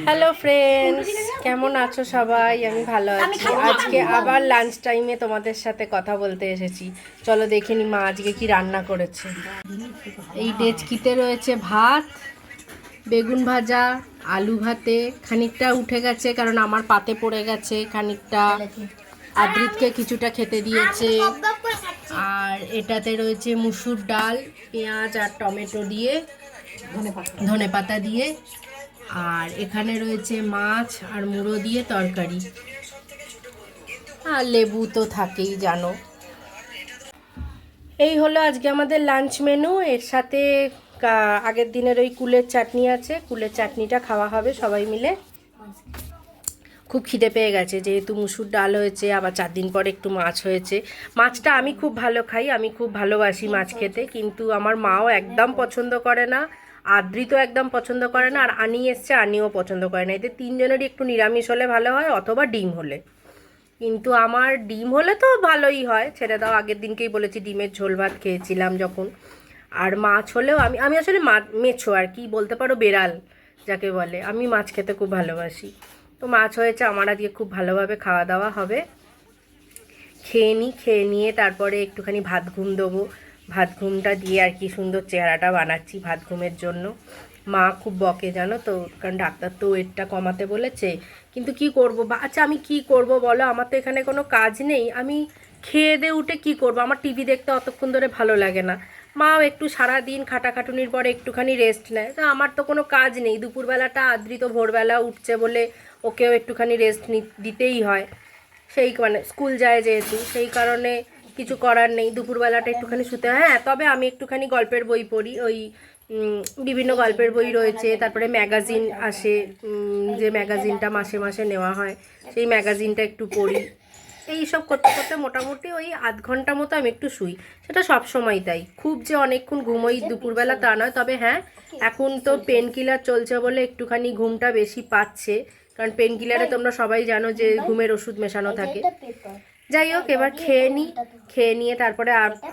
Hello friends, কেমন আছো সবাই? আমি ভালো আছি। আজকে আবার লাঞ্চ টাইমে তোমাদের সাথে কথা বলতে এসেছি। চলো দেখে নি মা আজকে কি রান্না করেছে। এই ডেচকিতে রয়েছে ভাত, বেগুন ভাজা, আলু ভাতে, খানিকটা উঠে গেছে কারণ আমার পাতে পড়ে গেছে, খানিকটা আদ্রিতকে কিছুটা খেতে দিয়েছে। আর এটাতে রয়েছে মুসুর ডাল, পেঁয়াজ আর টমেটো দিয়ে, ধনেপাতা দিয়ে। আর এখানে রয়েছে মাছ আর মুড়ো দিয়ে তরকারি, আর লেবু তো থাকেই জানো। এই হলো আজকে আমাদের লাঞ্চ মেনু। এর সাথে আগের দিনের ওই কুলের চাটনি আছে, কুলের চাটনিটা খাওয়া হবে সবাই মিলে। খুব খিদে পেয়ে গেছে যেহেতু মুসুর ডাল হয়েছে, আবার 4 দিন পরে একটু মাছ হয়েছে। মাছটা আমি খুব ভালো খাই, আমি খুব ভালোবাসি মাছ খেতে, কিন্তু আমার মাও একদম পছন্দ করে না, আদ্রিতও একদম পছন্দ করে না, আর আনি এসছে, আনিও পছন্দ করে না। এদের তিনজনেরই একটু নিরামিষ হলে ভালো হয়, অথবা ডিম হলে। কিন্তু আমার ডিম হলে তো ভালোই হয়, ছেড়ে দাও। আগের দিনকেই বলেছি ডিমের ঝোল ভাত খেয়েছিলাম যখন। আর মাছ হলেও আমি আমি আসলে মেছো আর কি বলতে পারো, বেড়াল যাকে বলে। আমি মাছ খেতে খুব ভালোবাসি। তো মাছ হয়েছে, আমার আজকে খুব ভালোভাবে খাওয়া দাওয়া হবে। খেয়ে নিই, খেয়ে নিয়ে তারপরে একটুখানি ভাত ঘুম দেবো। ভাত ঘুমটা দিয়ে আর কি সুন্দর চেহারাটা বানাচ্ছি ভাত ঘুমের জন্য। মা খুব বকে জানো তো, কারণ ডাক্তার তো ওয়েটটা কমাতে বলেছে। কিন্তু কি করব, আচ্ছা আমি কি করব বলো, আমার তো এখানে কোনো কাজ নেই। আমি খেয়ে দিয়ে উঠে কি করব? আমার টিভি দেখতে অতক্ষণ ধরে ভালো লাগে না। মাও একটু সারাদিন খাটাখাটুনির পরে একটুখানি রেস্ট নেয়, তো আমার তো কোনো কাজ নেই। দুপুরবেলাটা আদ্রিত ভোরবেলা উঠছে বলে ওকেও একটুখানি রেস্ট দিতেই হয়। সেই মানে স্কুল যায় যেহেতু, সেই কারণে কিছু করার নেই, দুপুরবেলাটা একটুখানি শুতে হয়। হ্যাঁ, তবে আমি একটুখানি গল্পের বই পড়ি, ওই বিভিন্ন গল্পের বই রয়েছে, তারপরে ম্যাগাজিন আসে, যে ম্যাগাজিনটা মাসে মাসে নেওয়া হয়, সেই ম্যাগাজিনটা একটু পড়ি। এই সব করতে করতে মোটামুটি ওই আধ ঘন্টা মতো আমি একটু শুই। সেটা সব সময় তাই, খুব যে অনেকক্ষণ ঘুমোই দুপুরবেলা তা নয়। তবে হ্যাঁ, এখন তো পেন কিলার চলছে বলে একটুখানি ঘুমটা বেশি পাচ্ছে, কারণ পেন কিলারে তোমরা সবাই জানো যে ঘুমের ওষুধ মেশানো থাকে। যাই হোক, এবার খেয়ে নিই, খেয়ে নিয়ে তারপরে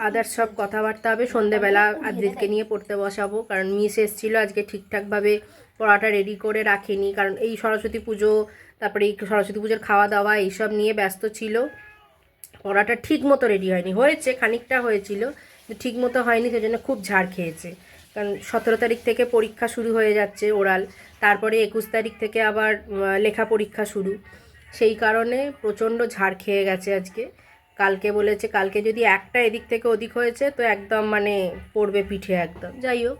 আদার্স সব কথাবার্তা হবে। সন্ধেবেলা আদ্রিতকে নিয়ে পড়তে বসাবো, কারণ মিস এসেছিলো আজকে, ঠিকঠাকভাবে পড়াটা রেডি করে রাখেনি, কারণ এই সরস্বতী পুজো, তারপরে এই সরস্বতী পুজোর খাওয়া দাওয়া এইসব নিয়ে ব্যস্ত ছিল। পড়াটা ঠিক মতো রেডি হয়নি, হয়েছে খানিকটা হয়েছিল, ঠিক মতো হয়নি, সেজন্য খুব ঝাড় খেয়েছে। কারণ 17 তারিখ থেকে পরীক্ষা শুরু হয়ে যাচ্ছে ওরাল, তারপরে 21 তারিখ থেকে আবার লেখা পরীক্ষা শুরু। সেই কারণে প্রচণ্ড ঝাড় খেয়ে গেছে আজকে। কালকে বলেছে কালকে যদি একটা এদিক থেকে ওদিক হয়েছে তো একদম মানে পড়বে পিঠে একদম। যাই হোক,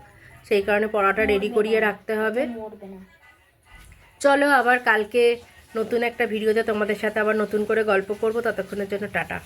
সেই কারণে পড়াটা রেডি করিয়ে রাখতে হবে। চলো আবার কালকে নতুন একটা ভিডিওতে তোমাদের সাথে আবার নতুন করে গল্প করব। ততক্ষণের জন্য টাটা।